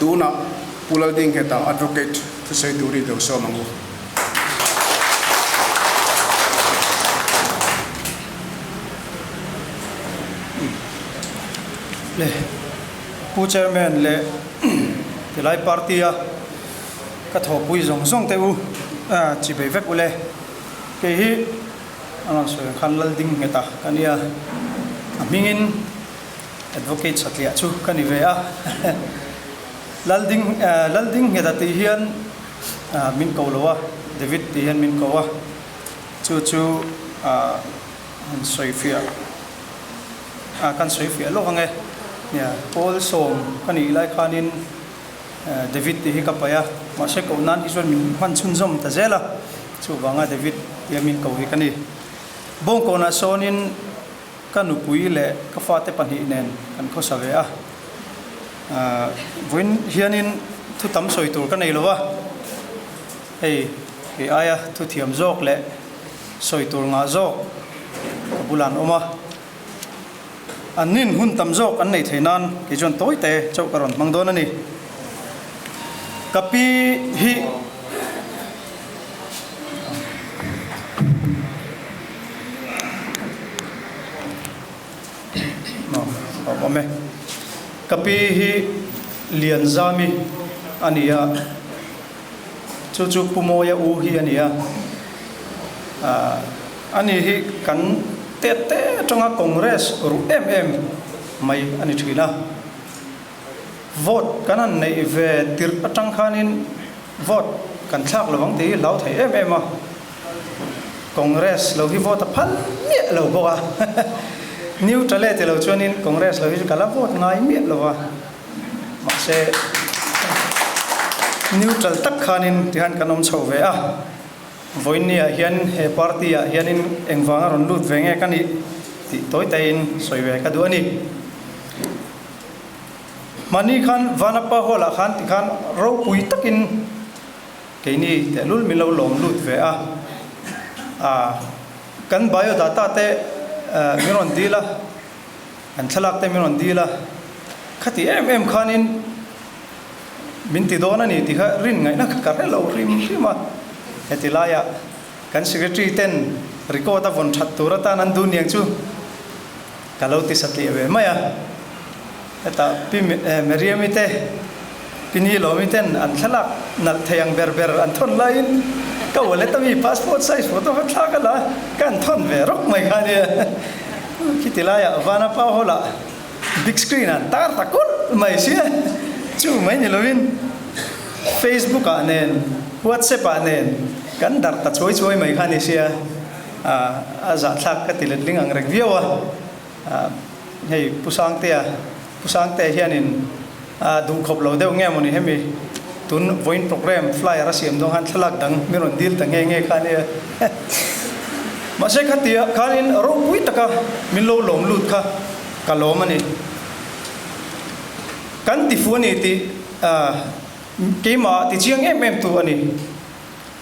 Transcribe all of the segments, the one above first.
tuna pulal ding heta advocate tu sei turi do so mangu le pu chairman le tilai party a ka tho pui zong zong te u chi be vek ule ke hi ana so khan lal ding heta kania mingin advocate satlia chu kani ve a lalding heta ti hian min ko lowa David ti hian min ko wa chu an soifia kan soifia lo hange ya Paul som kani lai khanin David ti hi kapaya ma se ko nan iswan min man chun zom ta zela chu wanga David ya min ko hi kani bong ko na sonin kanu pui le ka fate panhi nen kan kho save a voin hianin thu tam soi tur ka nei lowa ei ke aya thu thiam jok le soi tur nga jok ka bulan oma anin hun tam jok an nei theinan ki jon toi te chau karon mangdon ani kapi hi ome kapi hi lian zami ania chu pumoya u hi ania ani hi kan te tonga congress ru mai ani thina vote kanan nei ve tir atang khanin vote kan thak lawang ti lau thai a congress lo hi vote phal mi lo boka neutral te lo chuanin congress lo hi kala vote ngai mi lo wa ma se neutral tak khanin tihan kanom chho ve a voinia hian he party a hianin engwanga ron lut venge kani ti toy tain soiwe ka du ani mani khan vanapa hola khan ti khan ro pui takin keini te lul milo lom lut ve a kan biodata te miron dila an thalak te miron dila khati khanin minti dona ni ti kha rin ngai na ka re lo rima hetilaya kan secretary ten record avon that turata nan dunyang chu kalauti satli ave maya eta pi meriamite pini lomiten an thalak nal thayang berber an thon lain ka wala tami passport size photo khala kan thon ve rok mai khani kitilaya vana pa hola big screen an tar takul mai sia chu mai ni lovin Facebook anen WhatsApp anen kan dar ta choi mai khani sia aza thak ka tiling ang review hei pusang te hianin dung khop lo deu nge moni hemi tun voin program flyer asiam dong han thlak dang miron dil ta nge khani ma se khatia khanin ro pui taka min lo lom lut kha kalom ani kan ti fuani ti kema ti chiang tu ani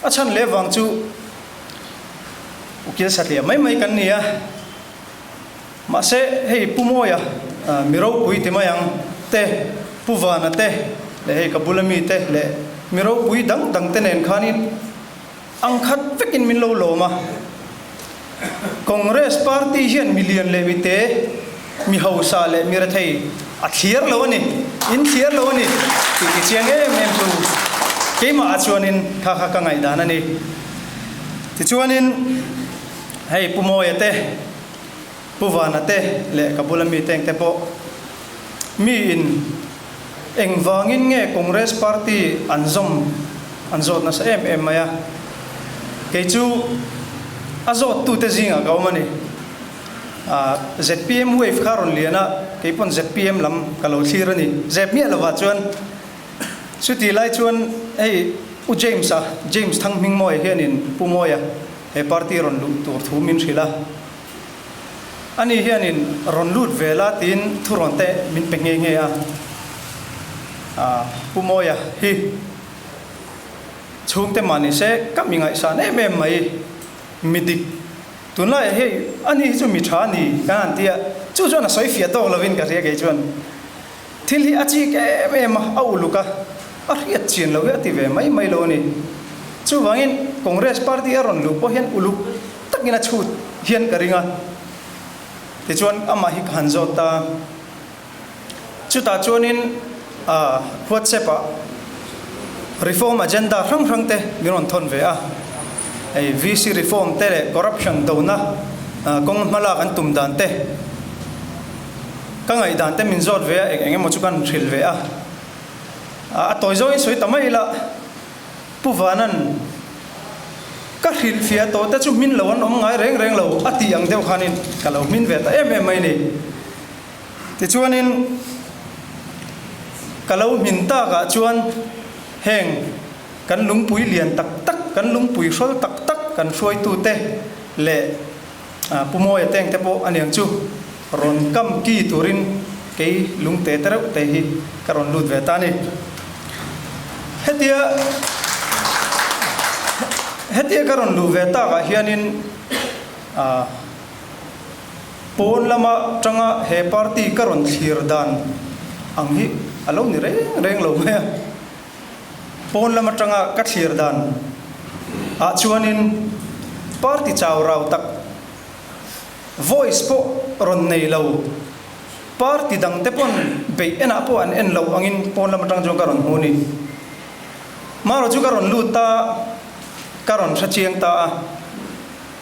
achan lewang chu ukil satlia mai kan nia ma se hei pumoya miro pui ti mayang te puwana te le hei kabulami te le miro pui dang tenen khanin angkhat vekin min lo loma congress party hian million levite mi hausa le mirathei a thiar lo ni in thiar lo ni ti chiang tu kema achuanin kha ka ngai dana ni ti chuanin hei pumoya te puwana te le kabulami teng te po mi in engwangin nge congress party anzot na sa maya ke chu azot tu te zinga gaumani ZPM wave karon liana ke pon ZPM lam kalo thirani zepmi lawa chuan suti lai chuan ei u James thang mingmoi hianin pumoya he party ron lu tur thumin thila ani hianin ron lut vela tin thuronte min penge nge pumoya hi chungte mani se kamingai san mai midik tunla he ani chu mi thani kan tia chu na soi fia to lovin ka ria ge chuan thil hi achi ke em au luka a riat chin lo ti ve mai lo ni chu wangin congress party aron lu po hian ulu takina chut hian karinga ti chuan ama hi khanzo ta chu ta chuanin whatsapp reform agenda rang te miron thon ve a ei vc reform te le corruption do na kong mala kan tum dan te kangai dan te min zot ve a enge mo chu kan thil ve a toy zo in soi tamai la puwanan ka thil fia to ta chu min lo an om ngai reng lo ati ang deuh khanin ka lo min ve ta em mai ni ti chuanin ka lo min ta ga chuan heng kan lungpui lian tak tak kan lungpui rol tak tak kan hruai tu te le pumoi teng te po aniang chu ron kam ki turin ke lungte tereu te hi karon lut ve ta ni hetia karon lu ve ta ga hianin pon lama tanga he party karon thlir dan ang hi alo ni reng lo me pon lama tanga ka thlir dan chuanin party chaw rau tak voice po ron nei lo party dang te pon be ena po an en lo angin pon lama tang jo karon huni maro chu karon lu ta karon sachiang ta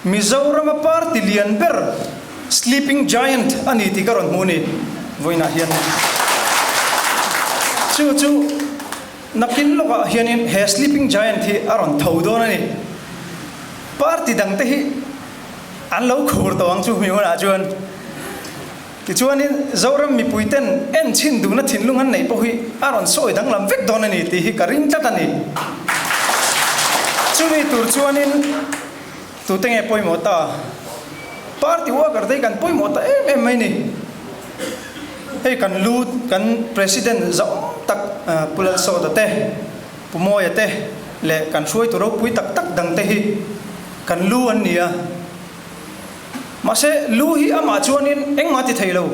Mizoram party lian ber sleeping giant ani ti karon huni voina hian chu nakin loka hianin he sleeping giant hi aron thodon ani party dang te hi an lo khur to ang chu mi wala chuan ti chuanin zoram mi puiten en chin du na thin lung han nei po hi aron soi dang lam vek don ani ti hi karing ta tani chumi tur chuanin tu tenge poi mota party worker dei kan poi mota em mai ni hei kan lut kan president zo tak pulal so ta te pumoy te le kan soi tu ro pui tak tak dang te hi kan lu an nia mase lu hi ama chuanin engmati thailo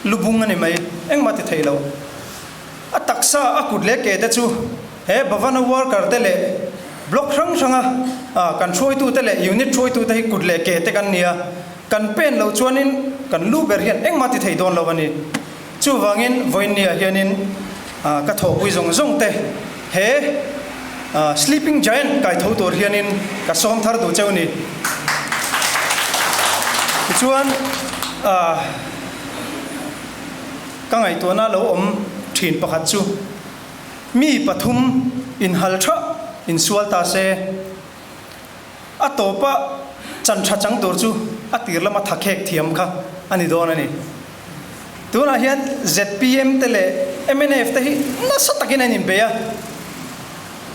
lubung ani mai engmati thailo ataksa akut le ke te chu he bhavana worker te le block rang sanga kan soi tu te le unit soi tu te hi kut le ke te kan nia kan pen lo chuanin kan lu ber hian engmati thei don lo ani chu wangin voinia hianin ka tho pui zong te he sleeping giant kai tho tor hianin ka som thar du cheu ni chuan ka ngai to na lo om thin pakhat chu mi pathum in haltha in sualta se atopa chan tha chang dor chu atir lama thakhek thiam kha ani don ani tuna hian ZPM tele MNF te hi na satakin anin beya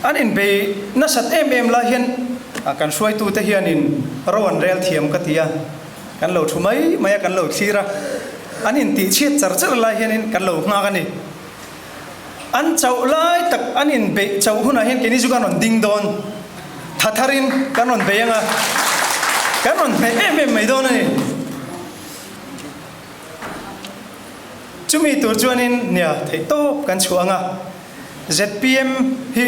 anin be na sat la hian kan suai tu te hian in rawan rel thiam ka tia kan lo thumai maya kan lo thira anin ti chiat char la hian in kan lo nga ka ni an chau lai tak anin be chau huna hian keni ju kanon ding don thatharin kanon beyanga kanon me mai don ani chumi tur chuanin nia thei to kan chuanga ZPM hi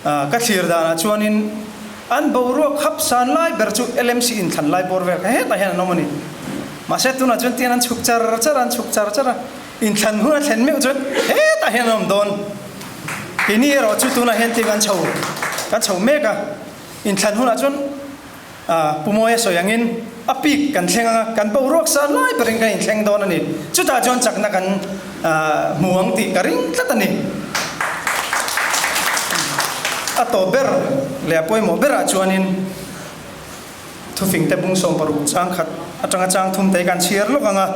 ka thlir dana chuanin an boruak khap san lai ber chu LMC in than lai bor ve he ta hian nomani ma se tu na chun tian an chuk char in than huna thlen me chu he ta hian nom don ini ro chu tu na hen ti kan chau me ka in than huna chun pumoya soyangin apik kan thlenga kan boruak san lai bering ka in thleng don ani chu ta chon chakna kan muang ti karing tlatani ato ber le poi mo bera chuanin thu fing te bung som paru chang khat atanga chang thum te kan chiar lokanga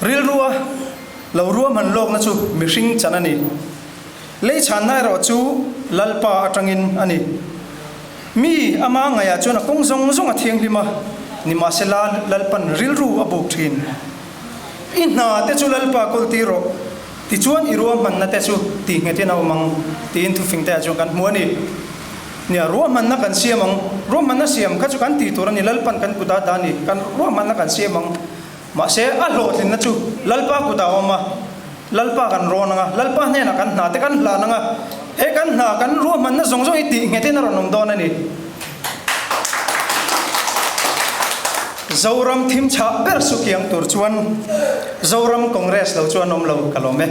ril ruwa lo ruwa man lok na chu mihring chanani le chan nai ro chu lalpa atangin ani mi ama ngaya chuna kong zong a thiang lima ni ma sela lalpan ril ru abuk thin inna te chu lalpa kol ti ro ti chuan iruam man na te chu ti nge na mang tin thu fing te chu kan muani nia ruam man na kan siamang ruam man na siam kha chu kan ti tur ani lalpan kan kuda dani kan ruam man na kan siamang ma se a lo tin na chu lalpa ku ta oma lalpa kan ro na nga lalpa ne na kan na te kan la na nga he kan na kan ru man na zong zong iti ngete na ron don ani zoram thim cha ber su kiang tur chuan zoram congress lo chuan om lo kalome